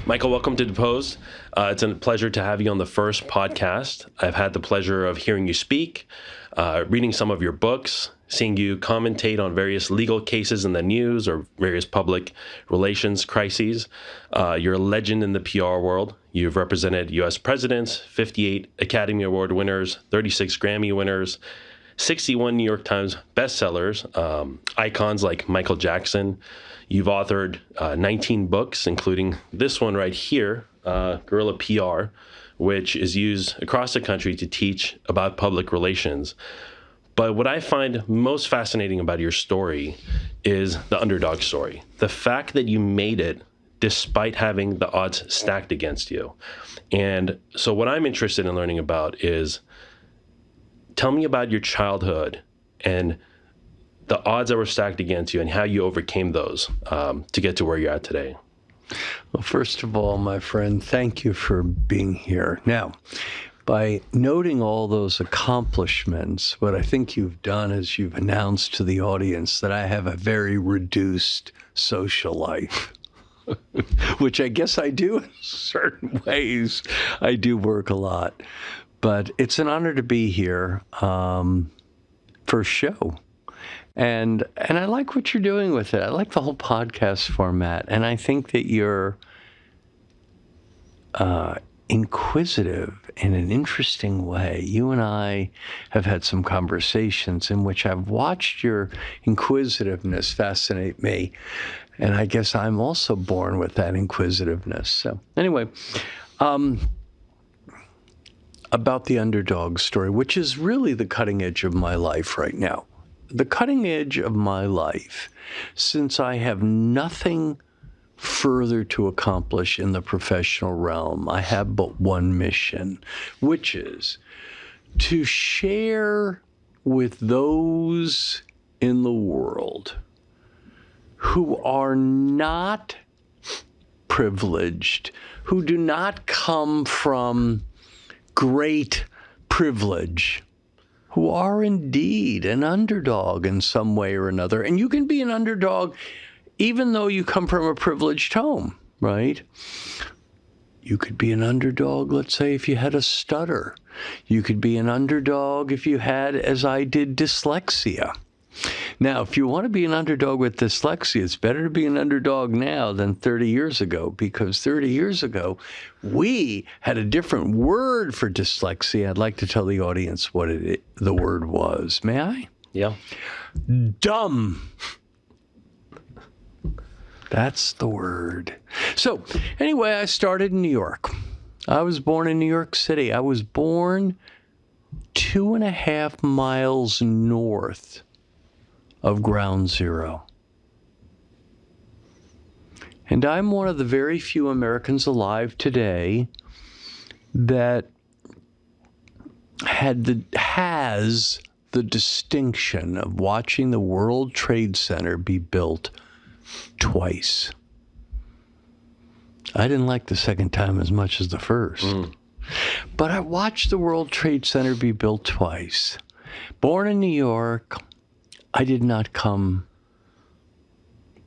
Michael, welcome to Tebow. It's a pleasure to have you on the first podcast. I've had the pleasure of hearing you speak, reading some of your books, seeing you commentate on various legal cases in the news or various public relations crises. You're a legend in the PR world. You've represented U.S. presidents, 58 Academy Award winners, 36 Grammy winners, 61 New York Times bestsellers, icons like Michael Jackson. You've authored 19 books, including this one right here, Guerrilla PR, which is used across the country to teach about public relations. But what I find most fascinating about your story is the underdog story. The fact that you made it despite having the odds stacked against you. And so what I'm interested in learning about is, tell me about your childhood and the odds that were stacked against you and how you overcame those to get to where you're at today. Well, first of all, my friend, thank you for being here. Now, by noting all those accomplishments, what I think you've done is you've announced to the audience that I have a very reduced social life, which I guess I do in certain ways. I do work a lot. But it's an honor to be here for a show. And I like what you're doing with it. I like the whole podcast format. And I think that you're inquisitive in an interesting way. You and I have had some conversations in which I've watched your inquisitiveness fascinate me. And I guess I'm also born with that inquisitiveness. So anyway, about the underdog story, which is really the cutting edge of my life right now. The cutting edge of my life, since I have nothing further to accomplish in the professional realm, I have but one mission, which is to share with those in the world who are not privileged, who do not come from great privilege, who are indeed an underdog in some way or another. And you can be an underdog even though you come from a privileged home, right? You could be an underdog, let's say, if you had a stutter. You could be an underdog if you had, as I did, dyslexia. Now, if you want to be an underdog with dyslexia, it's better to be an underdog now than 30 years ago, because 30 years ago, we had a different word for dyslexia. I'd like to tell the audience what the word was. May I? Yeah. Dumb. That's the word. So anyway, I started in New York. I was born in New York City. I was born 2.5 miles north of Ground Zero. And I'm one of the very few Americans alive today that has the distinction of watching the World Trade Center be built twice. I didn't like the second time as much as the first. But I watched the World Trade Center be built twice. Born in New York, I did not come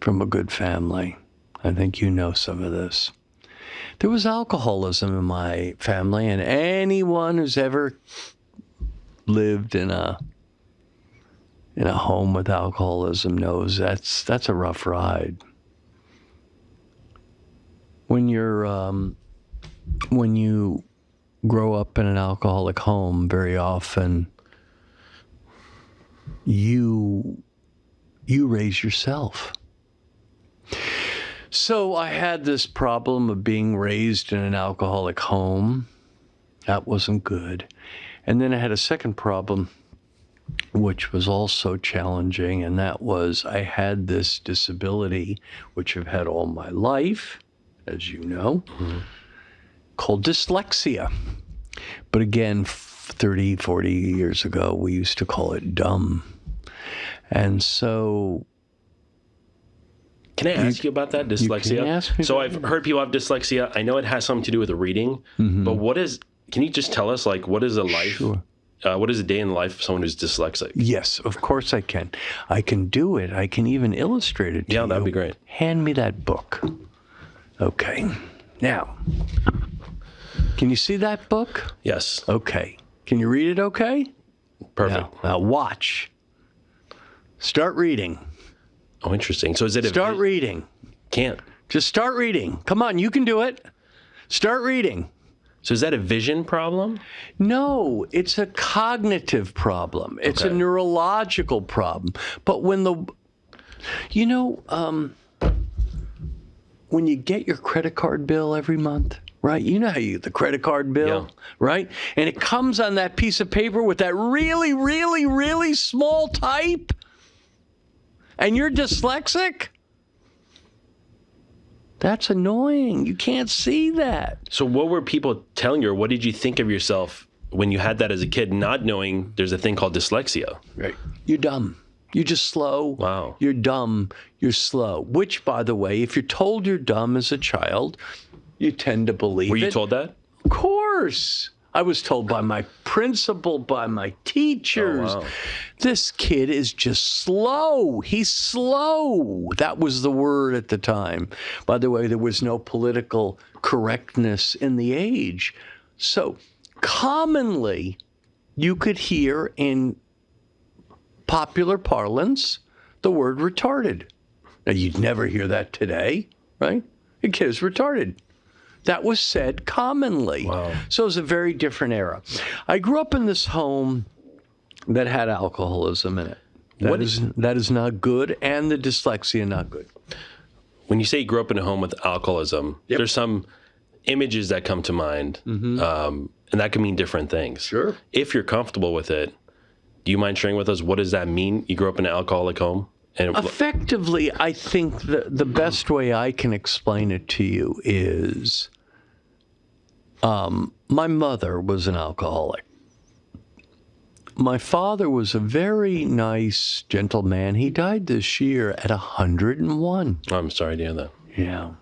from a good family. I think you know some of this. There was alcoholism in my family, and anyone who's ever lived in a home with alcoholism knows that's a rough ride. When you grow up in an alcoholic home, very often you raise yourself. So I had this problem of being raised in an alcoholic home. That wasn't good. And then I had a second problem, which was also challenging, and that was I had this disability, which I've had all my life, as you know, called dyslexia. But again, 30, 40 years ago, we used to call it dumb. And so... Can I ask you about that, dyslexia? You can ask me so I've heard people have dyslexia. I know it has something to do with reading, but can you just tell us, like, what is a life? Sure. What is a day in the life of someone who's dyslexic? Yes, of course I can. I can do it. I can even illustrate it to you. Yeah, that'd be great. Hand me that book. Okay. Now, can you see that book? Yes. Okay. Can you read it okay? Perfect. Now watch. Start reading. Oh, interesting. So is it Start reading. Can't. Just start reading. Come on, you can do it. Start reading. So is that a vision problem? No, it's a cognitive problem. It's a Okay. neurological problem. But when when you get your credit card bill every month, right? You know how you get the credit card bill, right? And it comes on that piece of paper with that really, really, really small type. And you're dyslexic? That's annoying. You can't see that. So what were people telling you, or what did you think of yourself when you had that as a kid, not knowing there's a thing called dyslexia? Right. You're dumb. You're just slow. Wow. You're dumb. You're slow. Which, by the way, if you're told you're dumb as a child, you tend to believe it. Were you told that? Of course. I was told by my principal, by my teachers. Oh, wow. This kid is just slow. He's slow. That was the word at the time. By the way, there was no political correctness in the age. So commonly, you could hear in popular parlance the word retarded. Now, you'd never hear that today, right? The kid is retarded. That was said commonly. Wow. So it was a very different era. I grew up in this home that had alcoholism in it. That is not good, and the dyslexia not good. When you say you grew up in a home with alcoholism, there's some images that come to mind, and that can mean different things. Sure. If you're comfortable with it, do you mind sharing with us, what does that mean? You grew up in an alcoholic home? And Effectively, I think the best way I can explain it to you is my mother was an alcoholic. My father was a very nice, gentle man. He died this year at 101. I'm sorry to hear that. Yeah.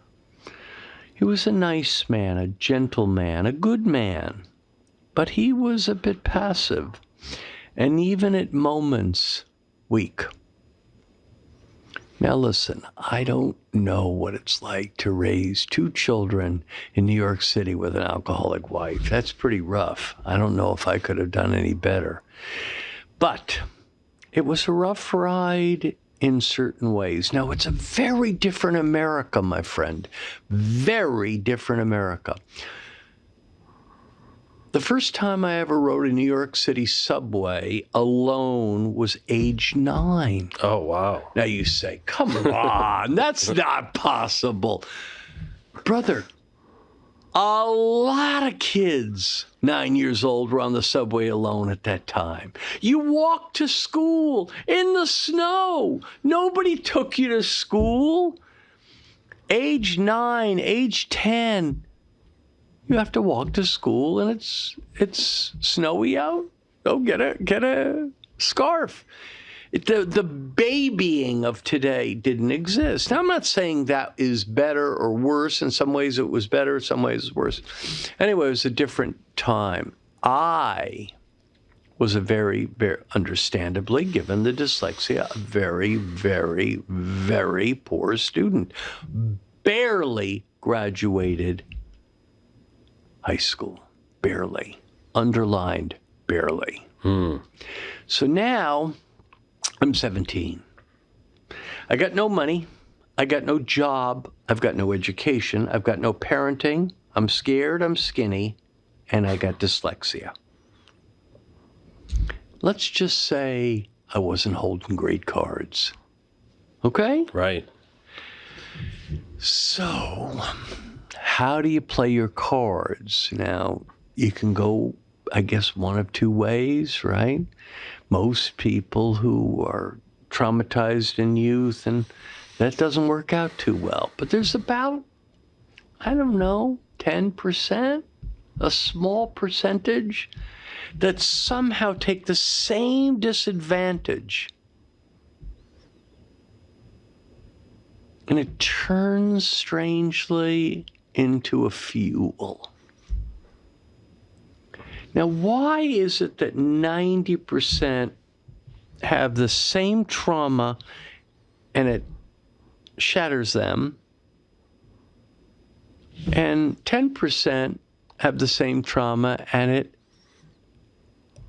He was a nice man, a gentle man, a good man. But he was a bit passive, and even at moments, weak. Now listen, I don't know what it's like to raise 2 children in New York City with an alcoholic wife. That's pretty rough. I don't know if I could have done any better. But it was a rough ride in certain ways. Now, it's a very different America, my friend. Very different America. The first time I ever rode a New York City subway alone was age 9. Oh, wow. Now you say, come on, that's not possible. Brother, a lot of kids 9 years old were on the subway alone at that time. You walked to school in the snow. Nobody took you to school. Age 9, age 10. You have to walk to school, and it's snowy out. Go get a scarf. The babying of today didn't exist. Now, I'm not saying that is better or worse. In some ways, it was better. In some ways, it was worse. Anyway, it was a different time. I was a very, very, understandably, given the dyslexia, a very, very, very poor student. Barely graduated high school. Barely. Underlined, barely. So now I'm 17. I got no money. I got no job. I've got no education. I've got no parenting. I'm scared. I'm skinny. And I got dyslexia. Let's just say I wasn't holding great cards. Okay? Right. So, how do you play your cards? Now, you can go, I guess, one of 2 ways, right? Most people who are traumatized in youth, and that doesn't work out too well. But there's about, I don't know, 10%, a small percentage that somehow take the same disadvantage and it turns strangely into a fuel. Now, why is it that 90% have the same trauma and it shatters them, And 10% have the same trauma, and it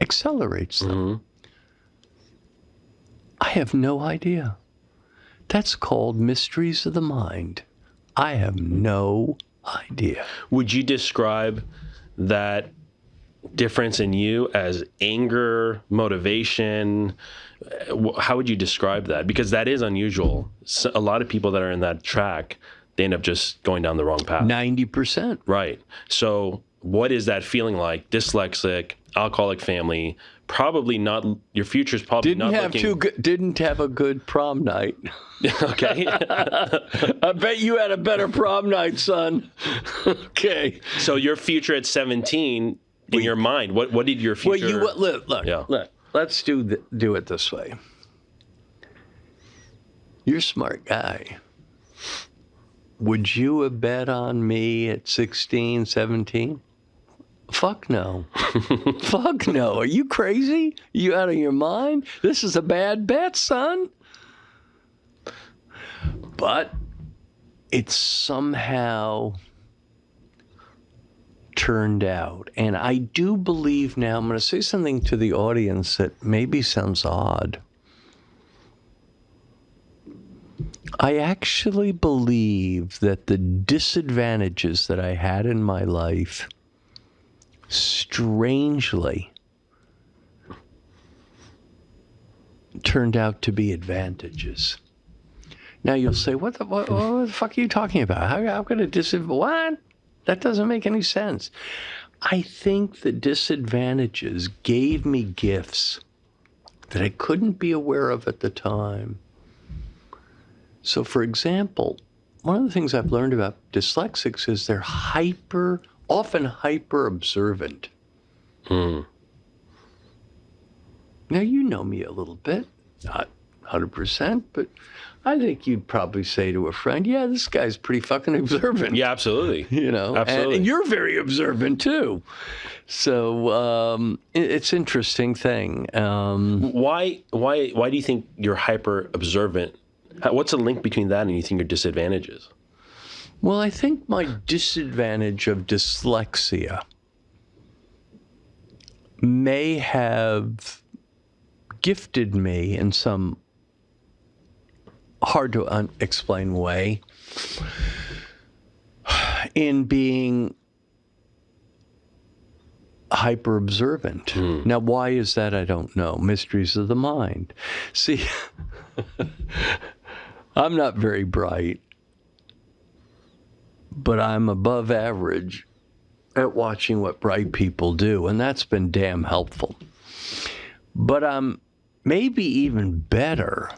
accelerates them. Mm-hmm. I have no idea. That's called mysteries of the mind. I have no idea. Would you describe that difference in you as anger, motivation? How would you describe that? Because that is unusual. So a lot of people that are in that track, they end up just going down the wrong path. 90%. Right. So what is that feeling like? Dyslexic, alcoholic family, probably not, your future's probably not looking... Didn't have a good prom night. Okay. I bet you had a better prom night, son. Okay. So your future at 17, in your mind, what did your future... Well, look. Let's do it this way. You're a smart guy. Would you have bet on me at 16, 17? Fuck no. Fuck no. Are you crazy? You out of your mind? This is a bad bet, son. But it somehow turned out. And I do believe now, I'm going to say something to the audience that maybe sounds odd. I actually believe that the disadvantages that I had in my life, strangely, turned out to be advantages. Now you'll say, what the fuck are you talking about? How could a disadvantage? What? That doesn't make any sense. I think the disadvantages gave me gifts that I couldn't be aware of at the time. So, for example, one of the things I've learned about dyslexics is they're often hyper observant. Now, you know me a little bit, not 100%, but I think you'd probably say to a friend, yeah, this guy's pretty fucking observant. Yeah, absolutely. You know, absolutely. And you're very observant too. So it's an interesting thing. Why do you think you're hyper observant? What's the link between that and you think your disadvantages? Well, I think my disadvantage of dyslexia may have gifted me in some hard to explain way in being hyper observant. Now, why is that? I don't know. Mysteries of the mind. See, I'm not very bright, but I'm above average at watching what bright people do, and that's been damn helpful. But I'm maybe even better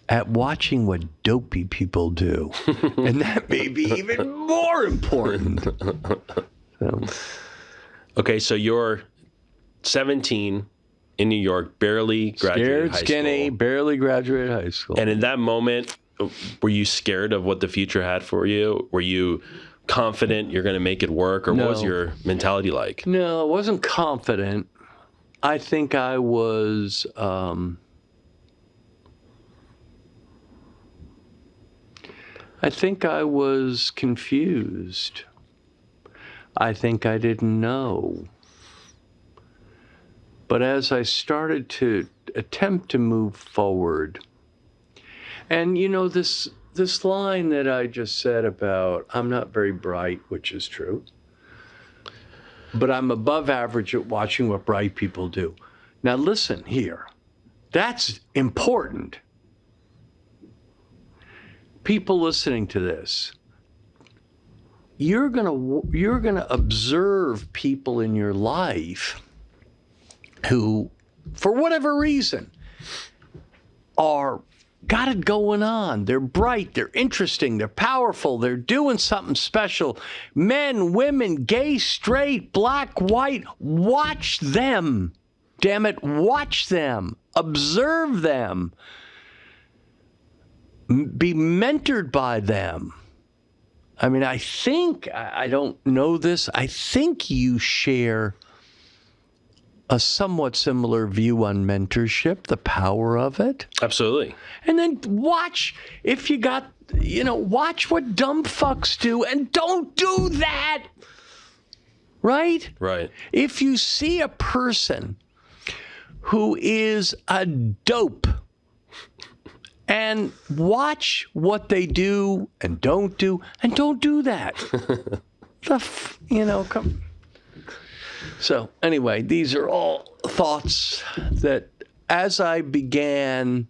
at watching what dopey people do. And that may be even more important. Okay, so you're 17 in New York, barely graduated high school. Scared, skinny, barely graduated high school. And in that moment, were you scared of what the future had for you? Were you confident you're going to make it work? Or No. what was your mentality like? No, I wasn't confident. I think I was... I think I was confused. I think I didn't know. But as I started to attempt to move forward, and you know, this line that I just said about I'm not very bright, which is true, but I'm above average at watching what bright people do. Now listen here, that's important. People listening to this, you're gonna observe people in your life who, for whatever reason, got it going on. They're bright, they're interesting, they're powerful, they're doing something special. Men, women, gay, straight, black, white, watch them. Damn it, watch them. Observe them. Be mentored by them. I mean, I think, I don't know this, I think you share a somewhat similar view on mentorship, the power of it. Absolutely. And then watch, if you got, watch what dumb fucks do and don't do that. Right? Right. If you see a person who is a dope, and watch what they do and don't do that. Come. So anyway, these are all thoughts that as I began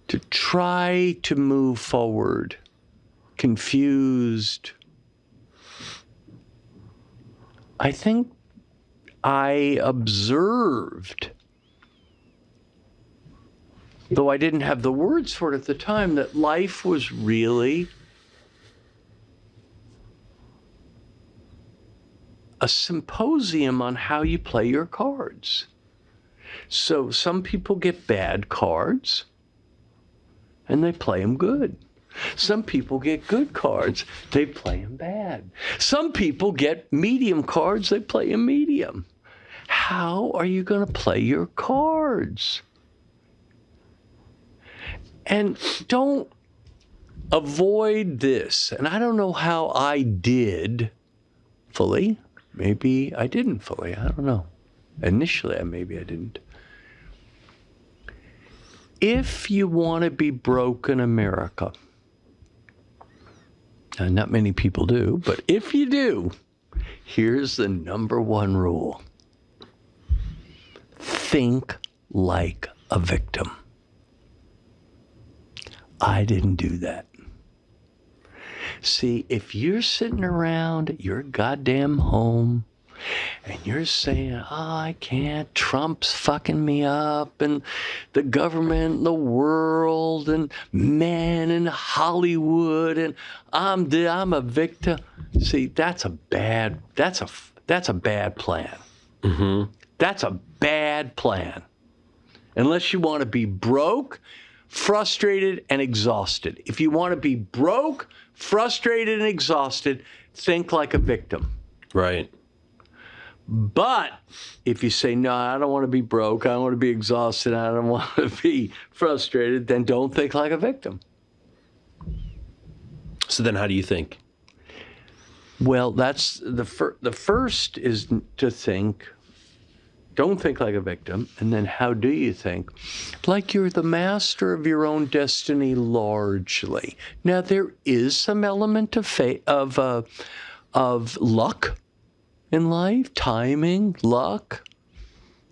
to try to move forward, confused, I think I observed, though I didn't have the words for it at the time, that life was really a symposium on how you play your cards. So some people get bad cards and they play them good. Some people get good cards, they play them bad. Some people get medium cards, they play them medium. How are you going to play your cards? And don't avoid this. And I don't know how I did fully. Maybe I didn't fully. I don't know. Initially, maybe I didn't. If you want to be broke in America, and not many people do, but if you do, here's the number one rule. Think like a victim. I didn't do that. See, if you're sitting around at your goddamn home and you're saying, I can't, Trump's fucking me up, and the government, and the world, and men in Hollywood, and I'm a victim. See, that's a bad plan. Mm-hmm. That's a bad plan. Unless you want to be broke, frustrated, and exhausted. If you want to be broke, frustrated, and exhausted, think like a victim. Right. But if you say, no, I don't want to be broke, I don't want to be exhausted, I don't want to be frustrated, then don't think like a victim. So then how do you think? Well, that's the first is to think, don't think like a victim. And then how do you think? Like you're the master of your own destiny largely. Now, there is some element of luck in life, timing, luck.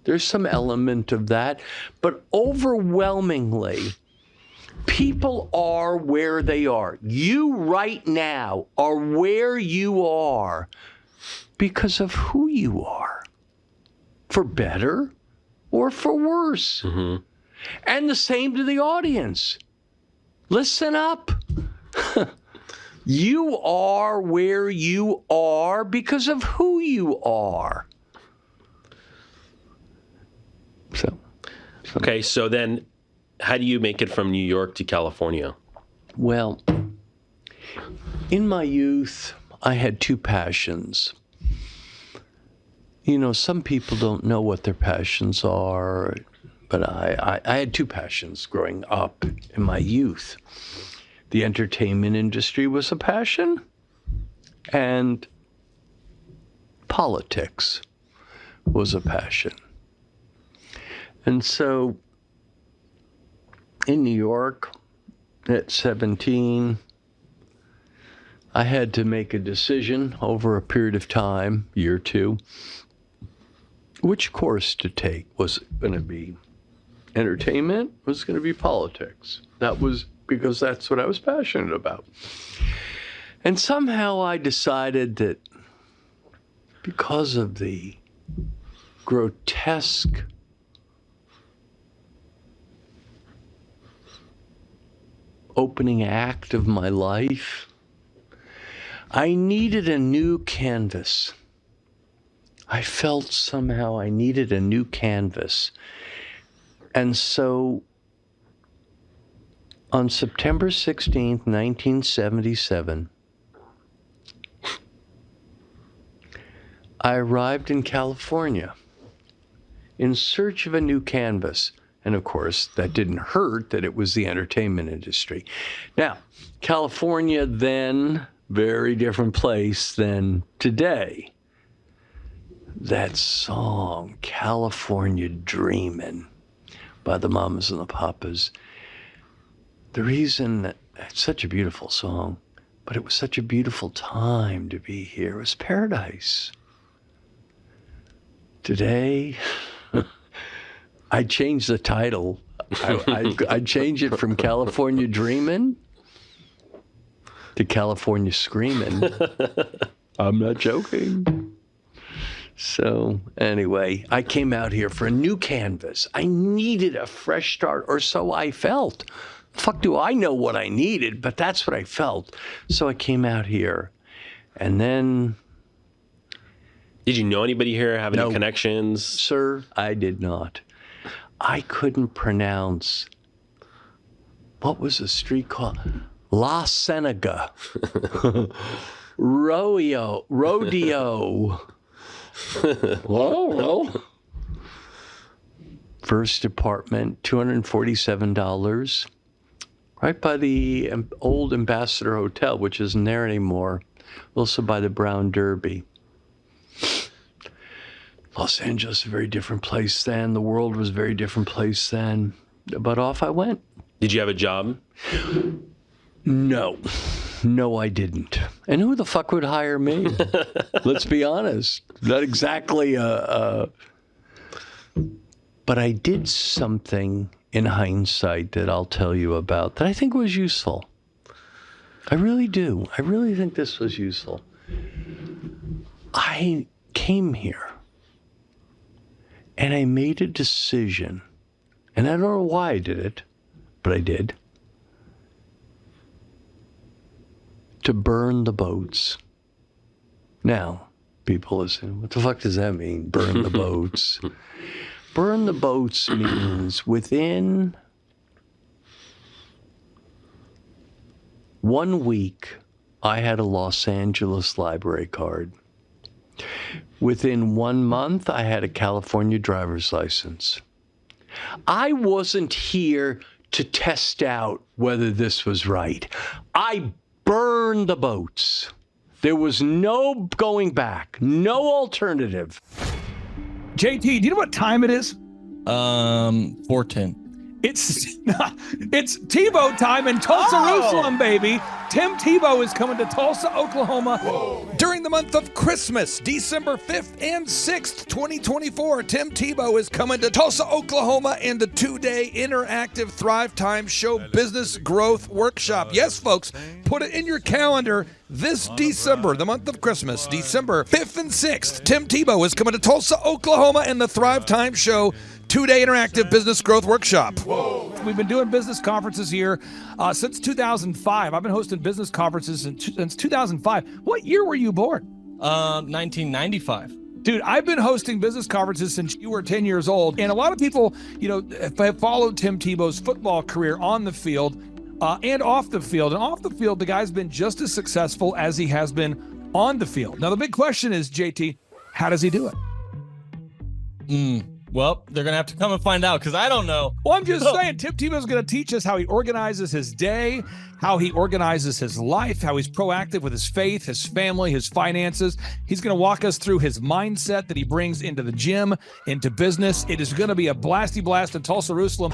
There's some element of that. But overwhelmingly, people are where they are. You right now are where you are because of who you are. For better or for worse. Mm-hmm. And the same to the audience. Listen up. You are where you are because of who you are. Okay, so then how do you make it from New York to California? Well, in my youth, I had two passions. Some people don't know what their passions are, but I had two passions growing up in my youth. The entertainment industry was a passion, and politics was a passion. And so in New York at 17, I had to make a decision over a period of time, year or two, which course to take. Was it going to be entertainment? Was it going to be politics? That was because that's what I was passionate about. And somehow I decided that because of the grotesque opening act of my life, I needed a new canvas. I felt somehow I needed a new canvas. And so on September 16th, 1977, I arrived in California. in search of a new canvas. And of course, that didn't hurt that it was the entertainment industry. Now, California then, very different place than today. That song, California Dreamin', by the Mamas and the Papas. The reason that it's such a beautiful song, but it was such a beautiful time to be here. It was paradise. Today, I'd change the title. I'd change it from California Dreamin' to California Screamin'. I'm not joking. So anyway, I came out here for a new canvas. I needed a fresh start, or so I felt. Fuck do I know what I needed, but that's what I felt. So I came out here, and then... Did you know anybody here? Have any No. connections? Sir, I did not. I couldn't pronounce, what was the street called? La Cienega. Rodeo. Whoa. First apartment, $247. Right by the old Ambassador Hotel, which isn't there anymore. Also by the Brown Derby. Los Angeles, a very different place then. The world was a very different place then. But off I went. Did you have a job? No, I didn't. And who the fuck would hire me? Let's be honest. Not exactly But I did something in hindsight that I'll tell you about that I think was useful. I really do. I really think this was useful. I came here and I made a decision, and I don't know why I did it, but I did, to burn the boats. Now, people listen, what the fuck does that mean, burn the boats? Burn the boats means within 1 week, I had a Los Angeles library card. Within 1 month, I had a California driver's license. I wasn't here to test out whether this was right. I burned the boats. There was no going back, no alternative. JT, do you know what time it is? 4:10. It's Tebow time in Tulsa, Jerusalem, baby. Tim Tebow is coming to Tulsa, Oklahoma. During the month of Christmas, December 5th and 6th, 2024, Tim Tebow is coming to Tulsa, Oklahoma in the 2-day interactive Thrivetime Show Business Growth Workshop. Yes, folks, put it in your calendar. This December, the month of Christmas, December 5th and 6th, Tim Tebow is coming to Tulsa, Oklahoma in the Thrivetime Show 2-day interactive business growth workshop. Whoa. We've been doing business conferences here since 2005. I've been hosting business conferences since 2005. What year were you born? 1995. Dude, I've been hosting business conferences since you were 10 years old. And a lot of people, have followed Tim Tebow's football career on the field and off the field. And off the field, the guy's been just as successful as he has been on the field. Now, the big question is, JT, how does he do it? Well, they're going to have to come and find out because I don't know. Well, I'm just saying, Tim Tebow's going to teach us how he organizes his day, how he organizes his life, how he's proactive with his faith, his family, his finances. He's going to walk us through his mindset that he brings into the gym, into business. It is going to be a blasty blast in Tulsa, Jerusalem.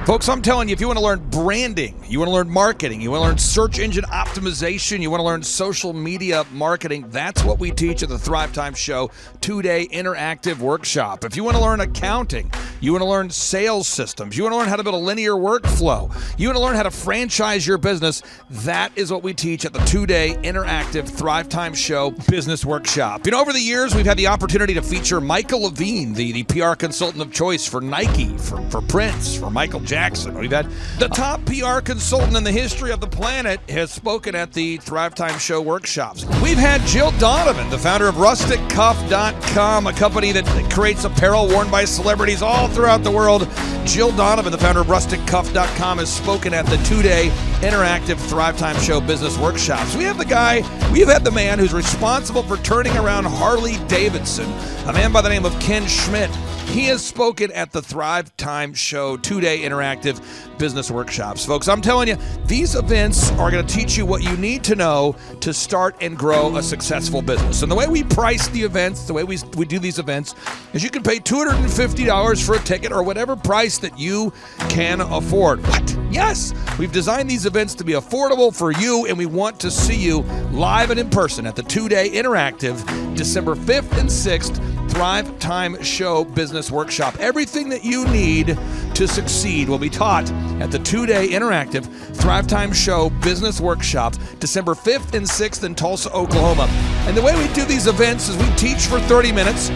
Folks, I'm telling you, if you want to learn branding, you want to learn marketing, you want to learn search engine optimization, you want to learn social media marketing, that's what we teach at the Thrivetime Show 2-day interactive workshop. If you want to learn accounting, you want to learn sales systems, you want to learn how to build a linear workflow, you want to learn how to franchise your business, that is what we teach at the 2-day interactive Thrivetime Show business workshop. Over the years, we've had the opportunity to feature Michael Levine, the PR consultant of choice for Nike, for Prince, for Michael Jackson. We've had the top PR consultant in the history of the planet has spoken at the Thrivetime Show workshops. We've had Jill Donovan, the founder of RusticCuff.com, a company that creates apparel worn by celebrities all throughout the world. Jill Donovan, the founder of RusticCuff.com, has spoken at the two-day interactive Thrivetime Show business workshops. We have the man who's responsible for turning around Harley Davidson, a man by the name of Ken Schmidt. He has spoken at the Thrivetime Show two-day interactive business workshops. Folks, I'm telling you, these events are going to teach you what you need to know to start and grow a successful business. And the way we price the events, the way we do these events, is you can pay $250 for a ticket or whatever price that you can afford. What? Yes, we've designed these events to be affordable for you, and we want to see you live and in person at the two-day interactive December 5th and 6th Thrivetime Show Business Workshop. Everything that you need to succeed will be taught at the two-day interactive Thrivetime Show Business Workshop, December 5th and 6th in Tulsa, Oklahoma. And the way we do these events is we teach for 30 minutes,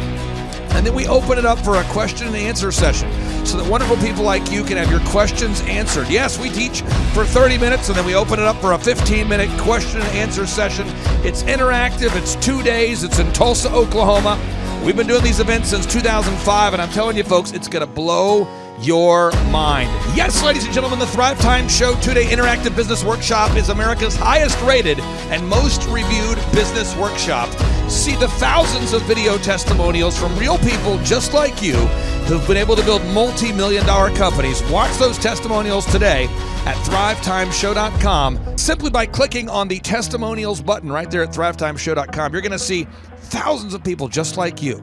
and then we open it up for a question and answer session so that wonderful people like you can have your questions answered. Yes, we teach for 30 minutes, and then we open it up for a 15-minute question and answer session. It's interactive. It's 2 days. It's in Tulsa, Oklahoma. We've been doing these events since 2005, and I'm telling you, folks, it's going to blow your mind. Yes, ladies and gentlemen, the Thrivetime Show two-day interactive business workshop is America's highest rated and most reviewed business workshop. See the thousands of video testimonials from real people just like you who've been able to build multi-million-dollar companies. Watch those testimonials today at thrivetimeshow.com. Simply by clicking on the testimonials button right there at thrivetimeshow.com, you're going to see thousands of people just like you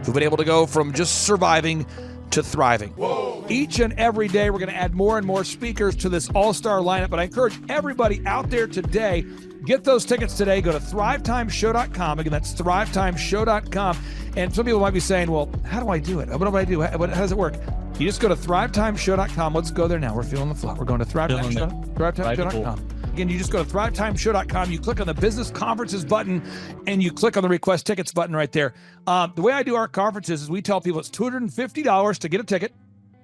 who've been able to go from just surviving to thriving. Whoa. Each and every day, we're going to add more and more speakers to this all-star lineup, but I encourage everybody out there today, get those tickets today. Go to thrivetimeshow.com. Again, that's thrivetimeshow.com. And some people might be saying, well, how do I do it? What do I do? How does it work? You just go to thrivetimeshow.com. Let's go there now. We're feeling the flow. We're going to thrivetimeshow.com. Again, you just go to thrivetimeshow.com. You click on the business conferences button, and you click on the request tickets button right there. The way I do our conferences is we tell people it's $250 to get a ticket.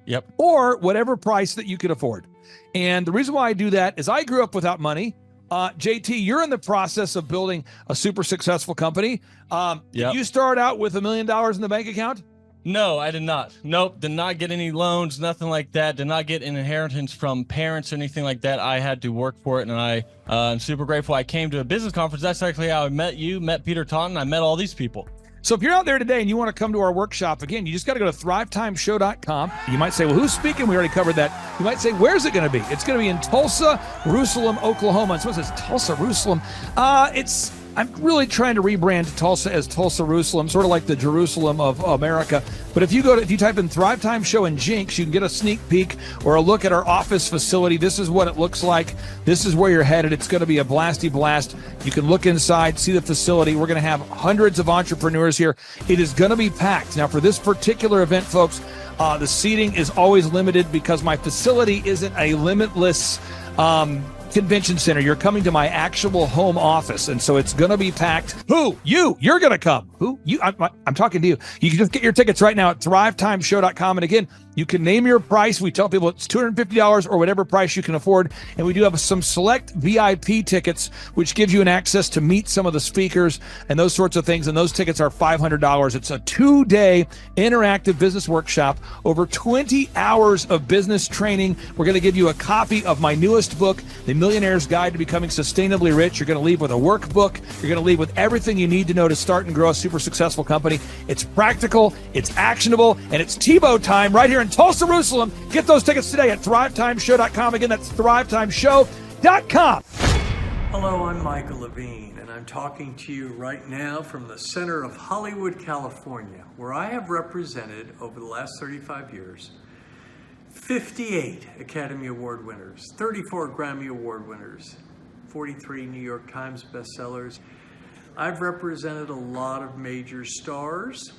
Yep. Or whatever price that you can afford. And the reason why I do that is I grew up without money. JT, you're in the process of building a super successful company. Yep. Did you start out with $1 million in the bank account? No, I did not. Nope, did not get any loans, nothing like that. Did not get an inheritance from parents or anything like that. I had to work for it, and I'm super grateful. I came to a business conference. That's actually how I met you, met Peter Taunton. I met all these people. So if you're out there today and you want to come to our workshop, again, you just got to go to thrivetimeshow.com. You might say, well, who's speaking? We already covered that. You might say, where's it going to be? It's going to be in Tulsa, Jerusalem, Oklahoma. And someone says, Tulsa, Jerusalem. I'm really trying to rebrand Tulsa as Tulsa, Jerusalem, sort of like the Jerusalem of America. But if you type in Thrivetime Show and Jinx, you can get a sneak peek or a look at our office facility. This is what it looks like. This is where you're headed. It's going to be a blasty blast. You can look inside, see the facility. We're going to have hundreds of entrepreneurs here. It is going to be packed. Now, for this particular event, folks, the seating is always limited because my facility isn't a limitless convention center. You're coming to my actual home office, and so it's going to be packed. Who? You're going to come. Who? You? I'm talking to you. You can just get your tickets right now at thrivetimeshow.com. And again, you can name your price. We tell people it's $250 or whatever price you can afford. And we do have some select VIP tickets, which gives you an access to meet some of the speakers and those sorts of things. And those tickets are $500. It's a 2-day interactive business workshop, over 20 hours of business training. We're going to give you a copy of my newest book, The Millionaire's Guide to Becoming Sustainably Rich. You're going to leave with a workbook. You're going to leave with everything you need to know to start and grow a super successful company. It's practical, it's actionable, and it's Tebow time right here in Tulsa, Jerusalem. Get those tickets today at thrivetimeshow.com. Again, that's thrivetimeshow.com. Hello, I'm Michael Levine, and I'm talking to you right now from the center of Hollywood, California, where I have represented over the last 35 years 58 Academy Award winners, 34 Grammy Award winners, 43 New York Times bestsellers. I've represented a lot of major stars,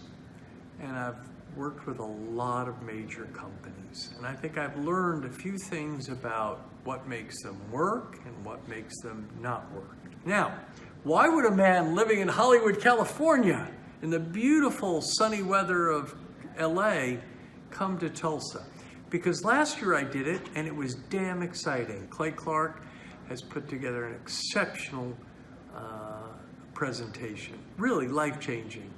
and I've worked with a lot of major companies. And I think I've learned a few things about what makes them work and what makes them not work. Now, why would a man living in Hollywood, California, in the beautiful sunny weather of LA, come to Tulsa? Because last year I did it, and it was damn exciting. Clay Clark has put together an exceptional presentation, really life-changing,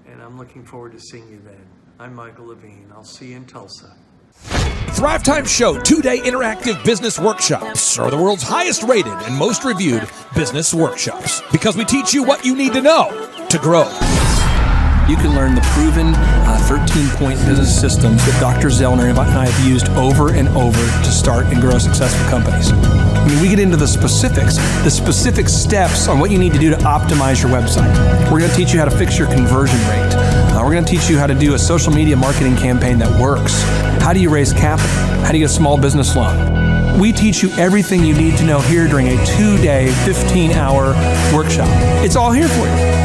and I'm looking forward to seeing you then. I'm Michael Levine. I'll see you in Tulsa. Thrivetime Show 2-day interactive business workshops are the world's highest rated and most reviewed business workshops because we teach you what you need to know to grow. You can learn the proven 13-point business systems that Dr. Zellner and I have used over and over to start and grow successful companies. I mean, we get into the specific steps on what you need to do to optimize your website. We're going to teach you how to fix your conversion rate. We're going to teach you how to do a social media marketing campaign that works. How do you raise capital? How do you get a small business loan? We teach you everything you need to know here during a 2-day, 15-hour workshop. It's all here for you.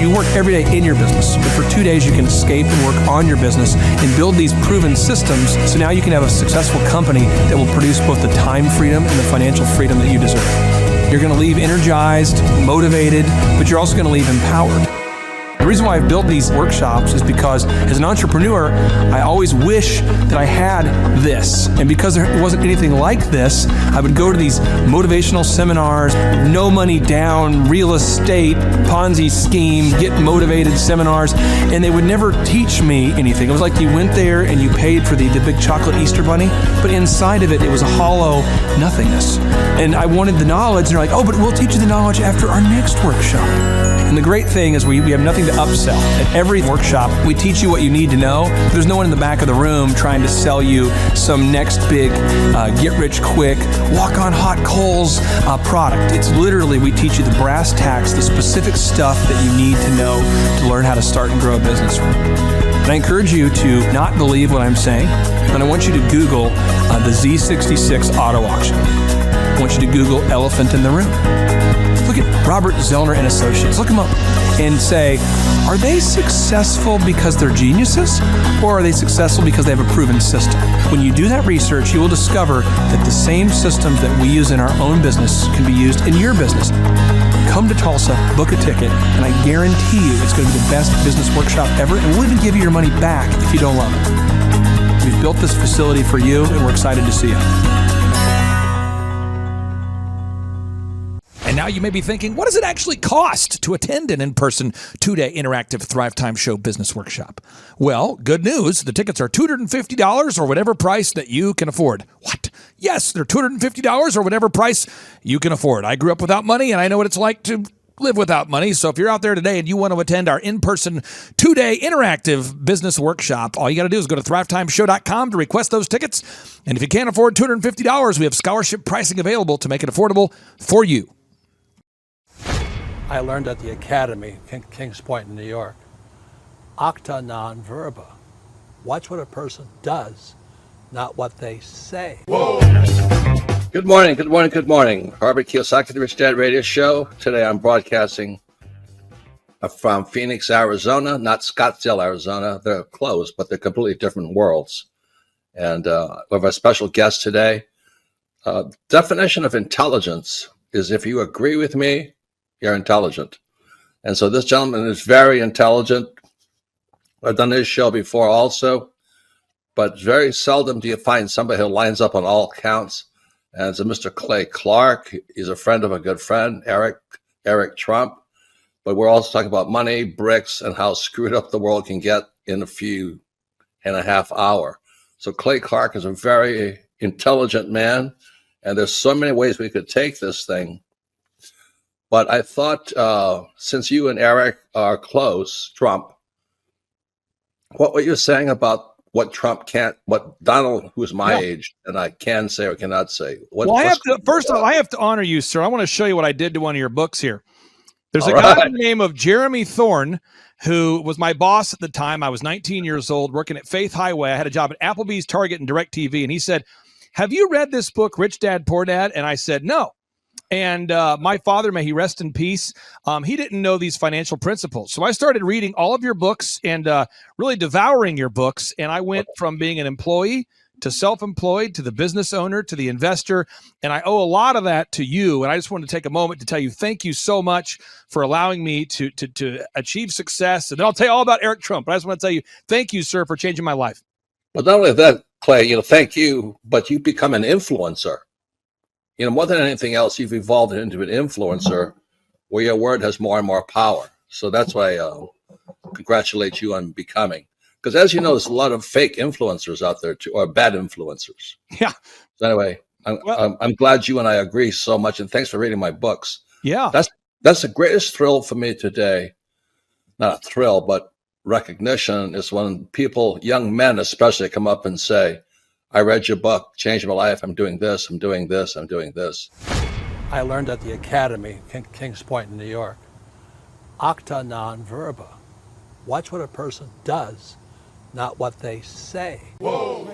You work every day in your business, but for 2 days you can escape and work on your business and build these proven systems so now you can have a successful company that will produce both the time freedom and the financial freedom that you deserve. You're going to leave energized, motivated, but you're also going to leave empowered. The reason why I've built these workshops is because as an entrepreneur, I always wish that I had this. And because there wasn't anything like this, I would go to these motivational seminars, no money down, real estate, Ponzi scheme, get motivated seminars, and they would never teach me anything. It was like you went there and you paid for the big chocolate Easter bunny, but inside of it, it was a hollow nothingness. And I wanted the knowledge, and they're like, oh, but we'll teach you the knowledge after our next workshop. And the great thing is we have nothing to upsell. At every workshop, we teach you what you need to know. There's no one in the back of the room trying to sell you some next big get-rich-quick, walk-on-hot coals product. It's literally, we teach you the brass tacks, the specific stuff that you need to know to learn how to start and grow a business. And I encourage you to not believe what I'm saying, and I want you to Google the Z66 auto auction. I want you to Google elephant in the room. Look at Robert Zellner and Associates. Look them up and say, are they successful because they're geniuses, or are they successful because they have a proven system? When you do that research, you will discover that the same systems that we use in our own business can be used in your business. Come to Tulsa, book a ticket, and I guarantee you it's going to be the best business workshop ever, and we'll even give you your money back if you don't love it. We've built this facility for you, and we're excited to see you. And now you may be thinking, what does it actually cost to attend an in-person 2-day interactive Thrivetime Show business workshop? Well, good news. The tickets are $250 or whatever price that you can afford. What? Yes, they're $250 or whatever price you can afford. I grew up without money, and I know what it's like to live without money. So if you're out there today and you want to attend our in-person 2-day interactive business workshop, all you got to do is go to thrivetimeshow.com to request those tickets. And if you can't afford $250, we have scholarship pricing available to make it affordable for you. I learned at the Academy, Kings Point in New York, acta non verba. Watch what a person does, not what they say. Whoa. Good morning, good morning, good morning. Robert Kiyosaki, the Rich Dad Radio Show. Today I'm broadcasting from Phoenix, Arizona, not Scottsdale, Arizona. They're close, but they're completely different worlds. And we have a special guest today. Definition of intelligence is if you agree with me, you're intelligent. And so this gentleman is very intelligent. I've done his show before also, but very seldom do you find somebody who lines up on all counts. And it's a Mr. Clay Clark. He's a friend of a good friend, Eric Trump. But we're also talking about money, bricks, and how screwed up the world can get in a few and a half hour. So Clay Clark is a very intelligent man, and there's so many ways we could take this thing. But I thought, since you and Eric are close, Trump, what were you saying about what Trump can't, what Donald, who's my age, and I can say or cannot say? First of all, I have to honor you, sir. I want to show you what I did to one of your books here. There's a guy by the name of Jeremy Thorne, who was my boss at the time. I was 19 years old, working at Faith Highway. I had a job at Applebee's, Target, and DirecTV. And he said, have you read this book, Rich Dad, Poor Dad? And I said, no. And my father, may he rest in peace, he didn't know these financial principles. So I started reading all of your books and really devouring your books. And I went from being an employee to self-employed to the business owner to the investor. And I owe a lot of that to you. And I just wanted to take a moment to tell you thank you so much for allowing me to achieve success. And then I'll tell you all about Eric Trump. But I just want to tell you thank you, sir, for changing my life. But not only that, Clay, thank you, but you become an influencer. More than anything else, you've evolved into an influencer where your word has more and more power. So that's why I congratulate you on becoming. Because as you know, there's a lot of fake influencers out there too, or bad influencers. Yeah. So anyway, I'm glad you and I agree so much, and thanks for reading my books. Yeah. That's the greatest thrill for me today. Not a thrill, but recognition is when people, young men especially, come up and say, I read your book, changed my life. I'm doing this, I'm doing this, I'm doing this. I learned at the Academy, Kings Point in New York, acta non verba. Watch what a person does, not what they say. Whoa.